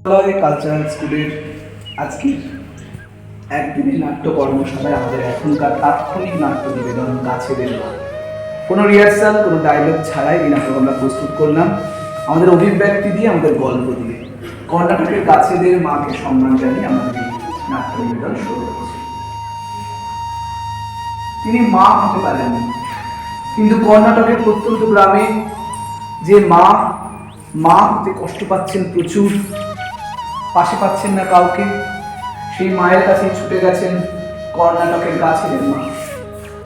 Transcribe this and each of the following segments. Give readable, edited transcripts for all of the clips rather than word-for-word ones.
Cultural স্কুলের আজকের একদিনের নাট্য কর্মশালায় আমাদের এখনকার তাৎক্ষণিক নাট্য নিবেদন গাছেদের মা। কোনো রিহার্সাল, কোনো ডায়লগ ছাড়াই এই নাটক আমরা প্রস্তুত করলাম আমাদের অভিব্যক্তি দিয়ে, আমাদের গল্প দিয়ে। কর্ণাটকের গাছেদের মাকে সম্মান জানিয়ে আমাদের এই নাট্য নিবেদন শুরু হচ্ছে। তিনি মা হতে পারেননি, কিন্তু কর্ণাটকের প্রত্যন্ত গ্রামে যে মা হতে কষ্ট পাচ্ছেন প্রচুর, পাশে পাচ্ছেন না কাউকে, সেই মায়ের কাছে ছুটে গেছেন কর্ণাটকের গাছেদের মা।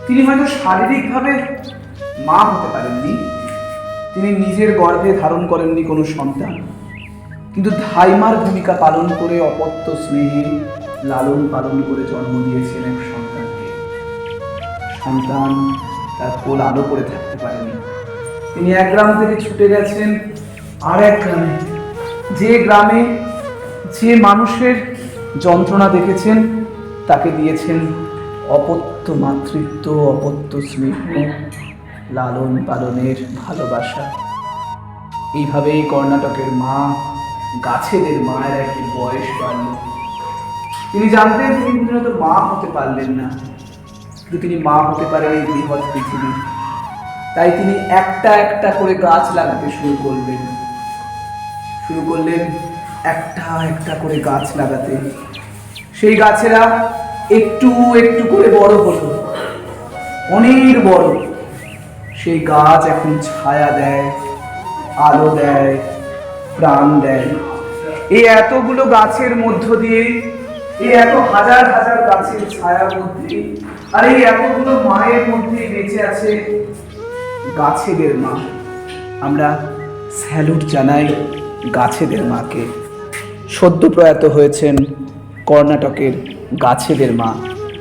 তিনি হয়তো শারীরিকভাবে মা হতে পারেননি, তিনি নিজের গর্ভে ধারণ করেননি কোনো সন্তান, কিন্তু ধাইমার ভূমিকা পালন করে অপত্য স্নেহে লালন পালন করে জন্ম দিয়েছেন এক সন্তানকে। সন্তান তার কোল আলো করে থাকতে পারেনি। তিনি এক গ্রাম থেকে ছুটে গেছেন আর এক গ্রামে, যে গ্রামে যে মানুষের যন্ত্রণা দেখেছেন তাকে দিয়েছেন অপত্য মাতৃত্ব, অপত্য স্নেহ, লালন পালনের ভালোবাসা। এইভাবেই কর্ণাটকের মা, গাছেদের মায়ের একটি বয়স বাড়ল। তিনি জানতেন তিনি প্রতিনিয়ত মা হতে পারলেন না, কিন্তু তিনি মা হতে পারেন এই বৃহৎ পৃথিবী। তাই তিনি একটা একটা করে গাছ লাগাতে শুরু করলেন একটা একটা করে গাছ লাগাতে। সেই গাছেরা একটু একটু করে বড় হলো, অনেক বড়। সেই গাছ এখন ছায়া দেয়, আলো দেয়, প্রাণ দেয়। এই এতগুলো গাছের মধ্য দিয়ে, এই এত হাজার হাজার গাছের ছায়ার মধ্যে, আর এই এতগুলো মায়ের মধ্যে বেঁচে আছে গাছেদের মা। আমরা স্যালুট জানাই গাছেদের মাকে। সদ্য প্রয়াত হয়েছেন কর্ণাটকের গাছেদের মা।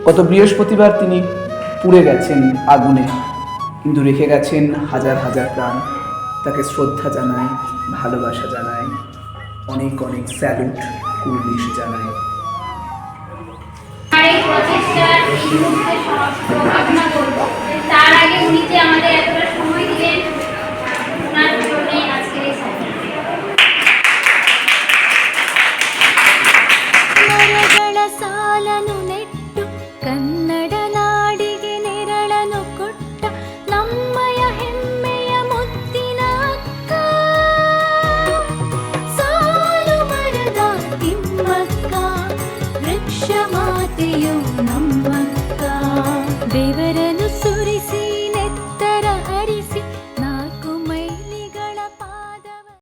গত বৃহস্পতিবার তিনি পুড়ে গেছেন আগুনে, কিন্তু রেখে গেছেন হাজার হাজার প্রাণ। তাকে শ্রদ্ধা জানাই, ভালোবাসা জানাই, অনেক অনেক স্যালুট, কুর্নিশ জানাই। তার আগে উনি যে আমাদের এতটা সময়